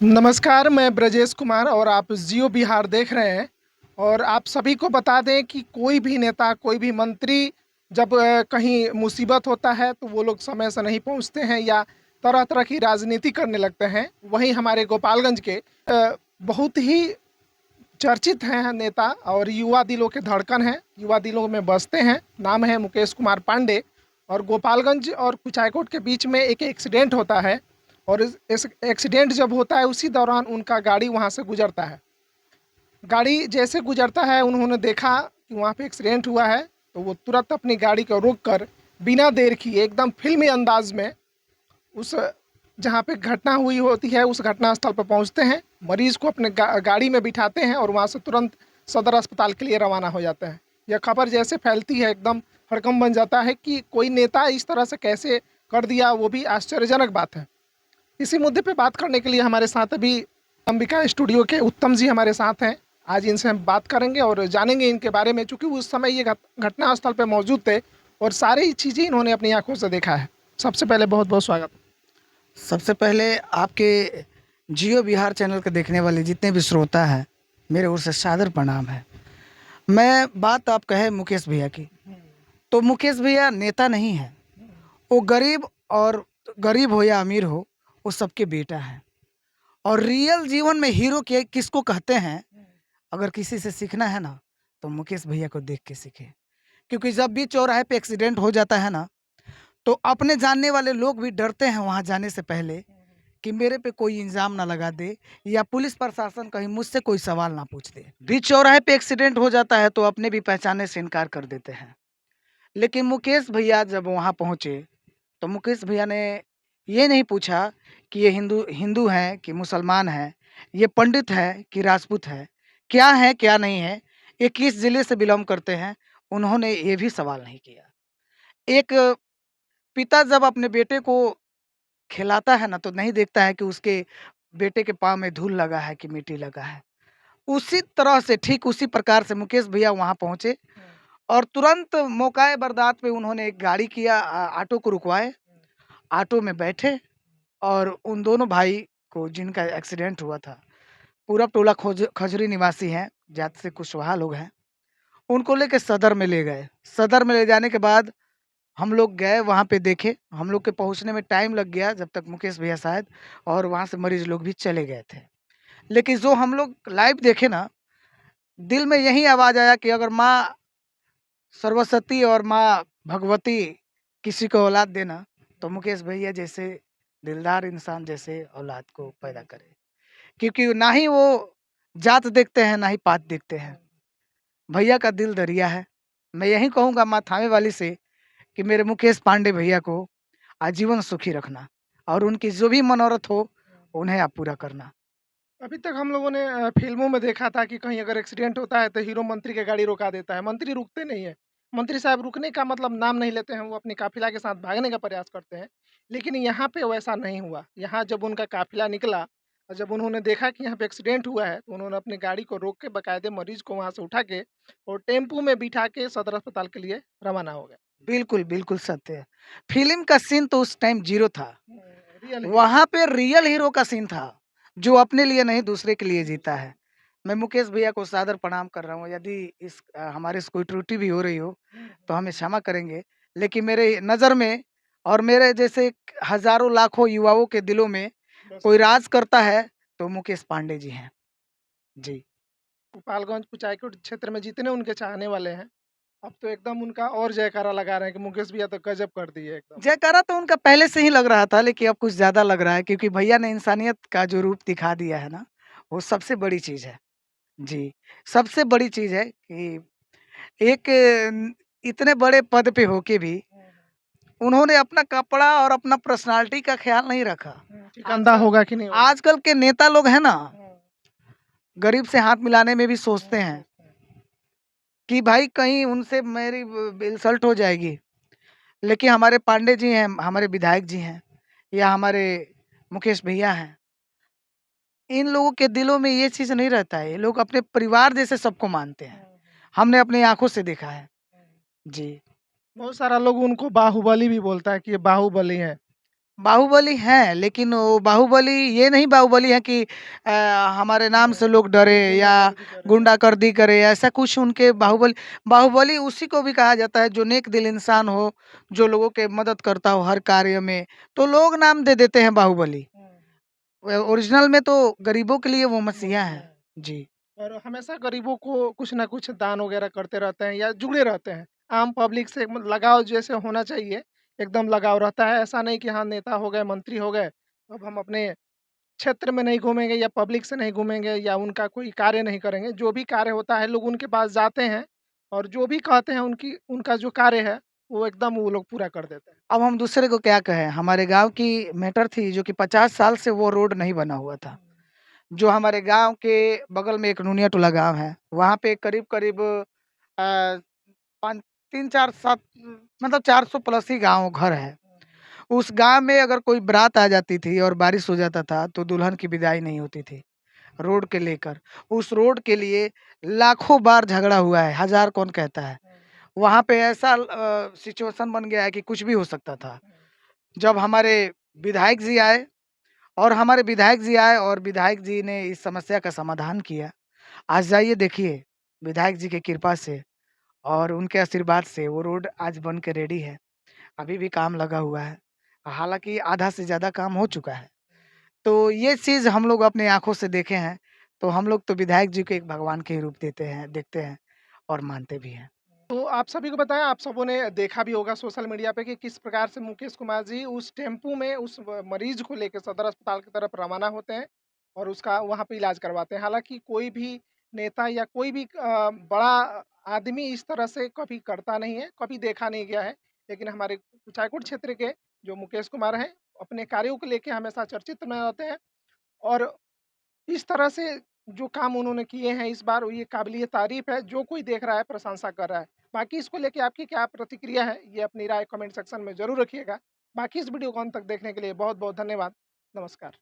नमस्कार, मैं ब्रजेश कुमार और आप जियो बिहार देख रहे हैं। और आप सभी को बता दें कि कोई भी नेता, कोई भी मंत्री जब कहीं मुसीबत होता है तो वो लोग समय से नहीं पहुंचते हैं या तरह-तरह की राजनीति करने लगते हैं। वहीं हमारे गोपालगंज के बहुत ही चर्चित हैं नेता और युवा दिलों के धड़कन हैं, युवा दिलों में बसते हैं। नाम है मुकेश कुमार पांडे। और गोपालगंज और कुचायकोट के बीच में एक एक्सीडेंट होता है और इस एक्सीडेंट जब होता है उसी दौरान उनका गाड़ी वहाँ से गुजरता है। गाड़ी जैसे गुजरता है उन्होंने देखा कि वहाँ पे एक्सीडेंट हुआ है, तो वो तुरंत अपनी गाड़ी को रोक कर बिना देर किए एकदम फिल्मी अंदाज में उस जहाँ पे घटना हुई होती है उस घटना स्थल पर पहुँचते हैं, मरीज़ को अपने गाड़ी में बिठाते हैं और वहाँ से तुरंत सदर अस्पताल के लिए रवाना हो जाते हैं। यह खबर जैसे फैलती है एकदम हड़कंप बन जाता है कि कोई नेता इस तरह से कैसे कर दिया, वो भी आश्चर्यजनक बात है। इसी मुद्दे पे बात करने के लिए हमारे साथ अभी अंबिका स्टूडियो के उत्तम जी हमारे साथ हैं। आज इनसे हम बात करेंगे और जानेंगे इनके बारे में, चूँकि उस समय ये घटना स्थल पे मौजूद थे और सारी चीज़ें इन्होंने अपनी आँखों से देखा है। सबसे पहले बहुत-बहुत स्वागत। सबसे पहले आपके जियो बिहार चैनल के देखने वाले जितने भी श्रोता हैं, मेरे ओर से सादर प्रणाम है। मैं बात आप कहे मुकेश भैया की, तो मुकेश भैया नेता नहीं है। वो गरीब हो या अमीर हो, वो सबके बेटा है। और रियल जीवन में हीरो के किसको कहते हैं, अगर किसी से सीखना है ना, तो मुकेश भैया को देख के सीखे। क्योंकि जब भी चौराहे पे एक्सीडेंट हो जाता है ना, तो अपने जानने वाले लोग भी डरते हैं वहाँ जाने से पहले कि मेरे पे कोई इल्ज़ाम ना लगा दे या पुलिस प्रशासन कहीं मुझसे कोई सवाल ना पूछ दे। बीच चौराहे पे एक्सीडेंट हो जाता है तो अपने भी पहचानने से इनकार कर देते हैं। लेकिन मुकेश भैया जब वहाँ पहुँचे, तो मुकेश भैया ने ये नहीं पूछा कि ये हिंदू हिंदू हैं कि मुसलमान हैं, ये पंडित है कि राजपूत है, क्या नहीं है, ये किस ज़िले से बिलॉन्ग करते हैं, उन्होंने ये भी सवाल नहीं किया। एक पिता जब अपने बेटे को खिलाता है ना, तो नहीं देखता है कि उसके बेटे के पाँव में धूल लगा है कि मिट्टी लगा है। उसी तरह से, ठीक उसी प्रकार से मुकेश भैया वहाँ पहुँचे और तुरंत मौकाए बरदात पे उन्होंने एक गाड़ी किया, ऑटो को रुकवाए, ऑटो में बैठे और उन दोनों भाई को जिनका एक्सीडेंट हुआ था, पूरब टोला खजरी निवासी हैं, जात से कुशवाहा लोग हैं, उनको लेके सदर में ले गए। सदर में ले जाने के बाद हम लोग गए वहाँ पे देखे, हम लोग के पहुँचने में टाइम लग गया जब तक मुकेश भैया शायद, और वहाँ से मरीज़ लोग भी चले गए थे। लेकिन जो हम लोग लाइव देखे ना, दिल में यही आवाज़ आया कि अगर माँ सरस्वती और माँ भगवती किसी को औलाद देना, तो मुकेश भैया जैसे दिलदार इंसान जैसे औलाद को पैदा करे। क्योंकि ना ही वो जात देखते हैं, ना ही पात देखते हैं। भैया का दिल दरिया है। मैं यही कहूँगा माँ थामे वाली से कि मेरे मुकेश पांडे भैया को आजीवन सुखी रखना और उनकी जो भी मनोरथ हो, उन्हें आप पूरा करना। अभी तक हम लोगों ने फ़िल्मों में देखा था कि कहीं अगर एक्सीडेंट होता है तो हीरो मंत्री की गाड़ी रोका देता है। मंत्री रुकते नहीं हैं। मंत्री साहब रुकने का मतलब नाम नहीं लेते हैं, वो अपनी काफ़िला के साथ भागने का प्रयास करते हैं। लेकिन यहाँ पे वैसा नहीं हुआ। यहाँ जब उनका काफ़िला निकला और जब उन्होंने देखा कि यहाँ पे एक्सीडेंट हुआ है, तो उन्होंने अपनी गाड़ी को रोक के बाकायदे मरीज़ को वहाँ से उठा के और टेम्पू में बिठा के सदर अस्पताल के लिए रवाना हो गए। बिल्कुल, बिल्कुल सत्य है। फ़िल्म का सीन तो उस टाइम ज़ीरो था। Real hero. वहाँ पे रियल हीरो का सीन था, जो अपने लिए नहीं दूसरे के लिए जीता है। मैं मुकेश भैया को सादर प्रणाम कर रहा हूँ। यदि हमारे से कोई त्रुटि भी हो रही हो, तो हमें क्षमा करेंगे। लेकिन मेरे नज़र में और मेरे जैसे हज़ारों लाखों युवाओं के दिलों में बस कोई राज करता है, तो मुकेश पांडे जी हैं। जी। गोपालगंज, कुचायकोट क्षेत्र में जितने उनके चाहने वाले हैं, अब तो एकदम उनका और जयकारा लगा रहे हैं कि मुकेश भैया तो गज़ब कर दिए एकदम। जयकारा तो उनका पहले से ही लग रहा था, लेकिन अब कुछ ज़्यादा लग रहा है क्योंकि भैया ने इंसानियत का जो रूप दिखा दिया है ना, वो सबसे बड़ी चीज़ है। जी, सबसे बड़ी चीज़ है कि एक इतने बड़े पद पे होके भी उन्होंने अपना कपड़ा और अपना पर्सनैलिटी का ख़्याल नहीं रखा। कि गंदा होगा कि नहीं होगा। आजकल के नेता लोग हैं ना, हुँ, गरीब से हाथ मिलाने में भी सोचते हैं कि भाई कहीं उनसे मेरी इंसल्ट हो जाएगी। लेकिन हमारे पांडे जी हैं, हमारे विधायक जी हैं या हमारे मुकेश भैया हैं, इन लोगों के दिलों में ये चीज़ नहीं रहता है। ये लोग अपने परिवार जैसे सबको मानते हैं। हमने अपनी आँखों से देखा है। जी। बहुत सारा लोग उनको बाहुबली भी बोलता है कि ये बाहुबली हैं। बाहुबली हैं, लेकिन वो बाहुबली ये नहीं बाहुबली है कि हमारे नाम से लोग डरे या गुंडागर्दी कर रहे हैं। गुंडागर्दी करे, ऐसा कुछ उनके बाहुबली बाहुबली उसी को भी कहा जाता है जो नेक दिल इंसान हो, जो लोगों के मदद करता हो हर कार्य में, तो लोग नाम दे देते हैं बाहुबली। ओरिजिनल में तो गरीबों के लिए वो मसीहा मसीहा है। है। जी। और हमेशा गरीबों को कुछ ना कुछ दान वगैरह करते रहते हैं या जुड़े रहते हैं। आम पब्लिक से लगाव जैसे होना चाहिए, एकदम लगाव रहता है। ऐसा नहीं कि हाँ, नेता हो गए, मंत्री हो गए, अब हम अपने क्षेत्र में नहीं घूमेंगे या पब्लिक से नहीं घूमेंगे या उनका कोई कार्य नहीं करेंगे। जो भी कार्य होता है लोग उनके पास जाते हैं और जो भी कहते हैं उनकी उनका जो कार्य है, वो एकदम वो लोग पूरा कर देते हैं। अब हम दूसरे को क्या कहें, हमारे गाँव की मैटर थी जो कि 50 साल से वो रोड नहीं बना हुआ था। जो हमारे गाँव के बगल में एक नूनिया टोला गाँव है, वहाँ पे करीब-करीब 5 3-4 7 मतलब 400 प्लस ही गाँव घर है। उस गाँव में अगर कोई बारात आ जाती थी और बारिश हो जाता था, तो दुल्हन की विदाई नहीं होती थी, रोड के लेकर। उस रोड के लिए लाखों बार झगड़ा हुआ है, हज़ार कौन कहता है। वहाँ पे ऐसा सिचुएशन बन गया है कि कुछ भी हो सकता था। जब हमारे विधायक जी आए और विधायक जी ने इस समस्या का समाधान किया। आज जाइए देखिए, विधायक जी की कृपा से और उनके आशीर्वाद से वो रोड आज बन के रेडी है। अभी भी काम लगा हुआ है। हालाँकि आधा से ज़्यादा काम हो चुका है। तो ये चीज़ हम लोग अपनी आँखों से देखे हैं, तो हम लोग तो विधायक जी को एक भगवान के ही रूप देते हैं देखते हैं और मानते भी हैं। तो आप सभी को बताएँ, आप सबों ने देखा भी होगा सोशल मीडिया पे कि किस प्रकार से मुकेश कुमार जी उस टेम्पू में उस मरीज को लेके सदर अस्पताल की तरफ रवाना होते हैं और उसका वहाँ पे इलाज करवाते हैं। हालाँकि कोई भी नेता या कोई भी बड़ा आदमी इस तरह से कभी करता नहीं है, कभी देखा नहीं गया है। लेकिन हमारे कुचायकोट क्षेत्र के जो मुकेश कुमार हैं, अपने कार्यों को लेके हमेशा चर्चित में रहते हैं और इस तरह से जो काम उन्होंने किए हैं इस बार, ये काबिलिए तारीफ़ है। जो कोई देख रहा है, प्रशंसा कर रहा है। बाकी इसको लेके आपकी क्या प्रतिक्रिया है, ये अपनी राय कमेंट सेक्शन में ज़रूर रखिएगा। बाकी इस वीडियो को अंत तक देखने के लिए बहुत-बहुत धन्यवाद। नमस्कार।